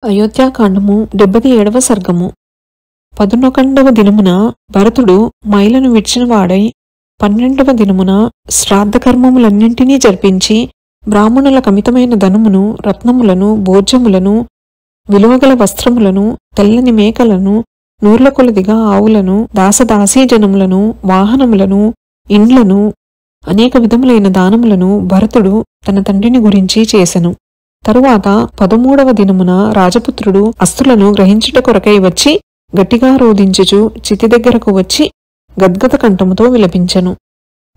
అయోధ్యాకాండము 77వ సర్గము. 11వ దినమున భరతుడు మైలను విడిచినవాడై 12వ దినమున శ్రాద్ధకర్మములన్నింటినీ జరిపించి బ్రాహ్మణుల కమితమైన ధనమును, రత్నములను, భోజ్యములను, విలువగల వస్త్రములను, తెల్లని మేకలను, నూర్ల కొలదిగా ఆవులను, దాసదాసీజనములను, వాహనములను, ఇండ్లను, అనేక విధములైన దానములను భరతుడు తన తండ్రిని గురించి చేసెను. తరువాత 13వ దినమున రాజపుత్రుడు అస్తులను గ్రహించుట కొరకై వచ్చి గట్టిగా రోదించుచు చితి దగ్గరకు వచ్చి గద్గద కంఠముతో విలపించెను.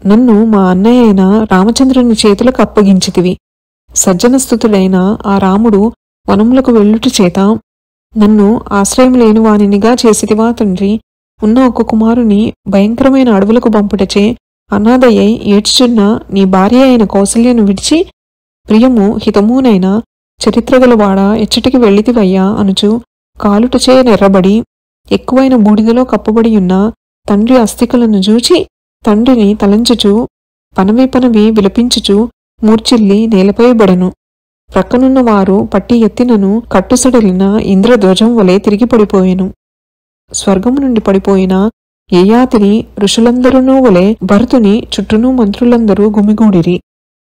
నన్ను మా అన్నయ్య అయిన రామచంద్రుని చేతులకు అప్పగించితివి. సజ్జనస్థుతుడైన ఆ రాముడు వనములకు వెళ్ళుట చేత నన్ను ఆశ్రయం లేని వానినిగా చేసితివా తండ్రి. ఉన్న ఒక కుమారుని భయంకరమైన అడవులకు పంపుటచే అనాథయ్యై ఏడ్చుచున్న నీ భార్య అయిన కౌసల్యను విడిచి ప్రియము హితమునైన చరిత్రగలవాడ ఎచ్చటికి వెళ్ళితివయ్యా అనుచు కాలుటచే నెర్రబడి ఎక్కువైన బూడిదలో కప్పబడియున్న తండ్రి అస్థికలను చూచి తండ్రిని తలంచుచు పనవి విలపించుచు మూర్చిల్లి నేలపై బడెను. ప్రక్కనున్న వారు పట్టి ఎత్తినను కట్టుసడలిన ఇంద్రధ్వజం వలె తిరిగి పడిపోయెను. స్వర్గము నుండి పడిపోయిన యయాతిని ఋషులందరూ వలె భరతుని చుట్టూను మంత్రులందరూ గుమిగూడిరి.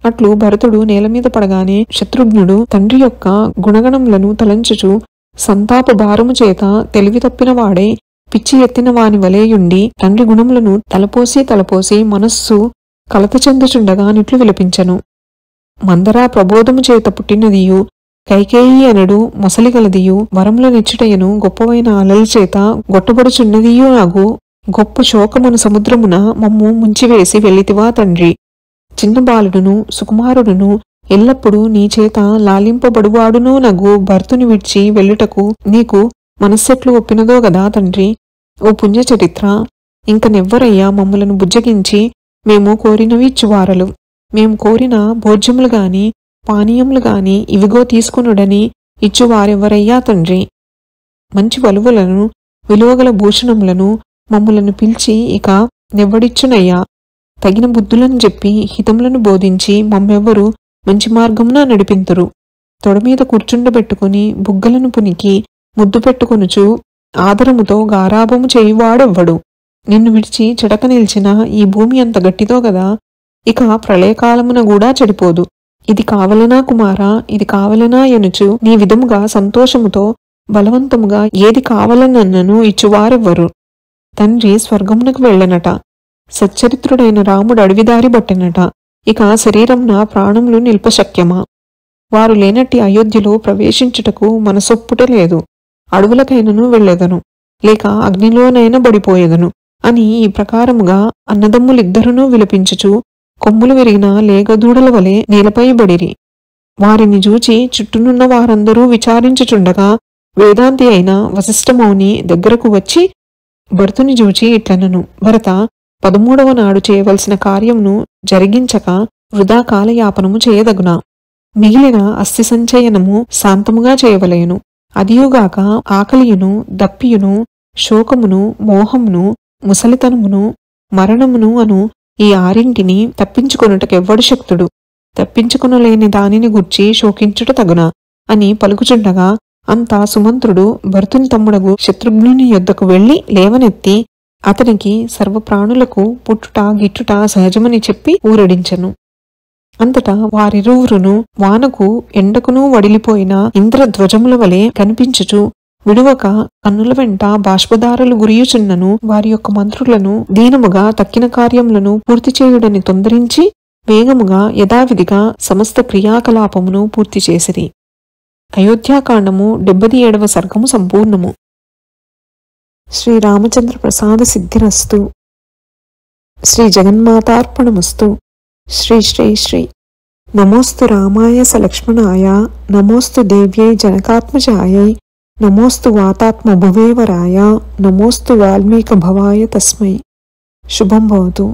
అట్లు భరతుడు నేలమీద పడగానే శత్రుఘ్నుడు తండ్రి యొక్క గుణగణములను తలంచుచు సంతాప భారము చేత తెలివి తప్పిన వాడై పిచ్చి ఎత్తిన వాని వలేయుండి తండ్రి గుణములను తలపోసి మనస్సు కలత చెందుచుండగా నిట్లు విలపించెను. మందరా ప్రబోధము చేత పుట్టినదియు కైకేయి అనడు మొసలిగలదియు వరముల నిచ్చుటయను గొప్పవైన అలల చేత గొట్టబడుచున్నదియు నాగు గొప్ప శోకమును సముద్రమున మమ్ము ముంచివేసి వెళ్ళితివా తండ్రి. చిన్న బాలుడును సుకుమారుడును ఎల్లప్పుడూ నీ చేత లాలింపబడువాడునూ నగు భర్తుని విడిచి వెళ్ళుటకు నీకు మనస్సెట్లు ఒప్పినదో గదా తండ్రి. ఓ పుణ్యచరిత్ర, ఇంకనెవ్వరయ్యా మమ్ములను బుజ్జగించి మేము కోరినవి ఇచ్చువారలు. మేము కోరిన భోజ్యములు గాని పానీయములు గాని ఇవిగో తీసుకునుడని ఇచ్చువారెవ్వరయ్యా తండ్రి. మంచి వలువలను విలువగల భూషణములను మమ్ములను పిలిచి ఇక నెవ్వడిచ్చునయ్యా. తగిన బుద్ధులను చెప్పి హితములను బోధించి మమ్మెవ్వరు మంచి మార్గమున నడిపింతురు. తొడమీద కూర్చుండబెట్టుకుని బుగ్గలను పునికి ముద్దు పెట్టుకొనుచు ఆదరముతో గారాభము చేయువాడెవ్వడు. నిన్ను విడిచి చెడక నిలిచిన ఈ భూమి అంత గట్టిదో గదా, ఇక ప్రళయకాలమున కూడా చెడిపోదు. ఇది కావలనా కుమారా, ఇది కావలనా ఎనుచు నీ విధముగా సంతోషముతో బలవంతముగా ఏది కావలనన్నను ఇచ్చువారెవ్వరు. తండ్రి స్వర్గమునకు వెళ్ళనట. సచ్చరిత్రుడైన రాముడు అడవిదారి బట్టెనట. ఇక శరీరంన ప్రాణములు నిల్పశక్యమా? వారు లేనట్టి అయోధ్యలో ప్రవేశించుటకు మనసొప్పుట లేదు. అడవులకైనను వెళ్ళెదను, లేక అగ్నిలోనైనా బడిపోయేదను అని ఈ ప్రకారముగా అన్నదమ్ములిద్దరునూ విలపించుచు కొమ్ములు విరిగిన లేగదూడల వలె నేలపై బడిరి. వారిని చూచి చుట్టూనున్న వారందరూ విచారించుచుండగా వేదాంతి అయిన వశిష్ఠమౌని దగ్గరకు వచ్చి భరతుని చూచి ఇట్లనను, భరత, 13వ నాడు చేయవలసిన కార్యమును జరిగించక వృధా కాలయాపనము చేయదగునా? మిగిలిన అస్థి సంచయనము శాంతముగా చేయవలయను. అదియుగాక ఆకలియును, దప్పియును, శోకమును, మోహమును, ముసలితనమును, మరణమును అను ఈ ఆరింటిని తప్పించుకొనుటకెవ్వడు శక్తుడు. తప్పించుకొనలేని దానిని గూర్చి శోకించుట తగునా అని పలుకుచుండగా అంతా సుమంత్రుడు భరతుని తమ్ముడగు శత్రుఘ్నుని యొద్దకు వెళ్లి లేవనెత్తి అతనికి సర్వప్రాణులకు పుట్టుట గిట్టుట సహజమని చెప్పి ఊరడించెను. అంతటా వారిరువురును వానకు ఎండకును వడిలిపోయిన ఇంద్రధ్వజముల వలె కనిపించుచు విడువక కన్నుల వెంట బాష్పధారలు గురియుచున్నను వారి యొక్క మంత్రులను దీనముగా తక్కిన కార్యములను పూర్తి చేయుడని తొందరించి వేగముగా యథావిధిగా సమస్త క్రియాకలాపమును పూర్తి చేసిరి. అయోధ్యాకాండము 77వ సర్గము సంపూర్ణము. శ్రీరామచంద్ర ప్రసాద సిద్ధిరస్తు. శ్రీ జగన్మాతార్పణమస్తు. శ్రీ శ్రీ శ్రీ నమోస్తు రామాయ సలక్ష్మణాయ, నమోస్తు దేవ్యై జనకాత్మజాయై, నమోస్తు వాతాత్మ భువేవరాయ, నమోస్తు వాల్మీక భవాయ తస్మై. శుభం భవతు.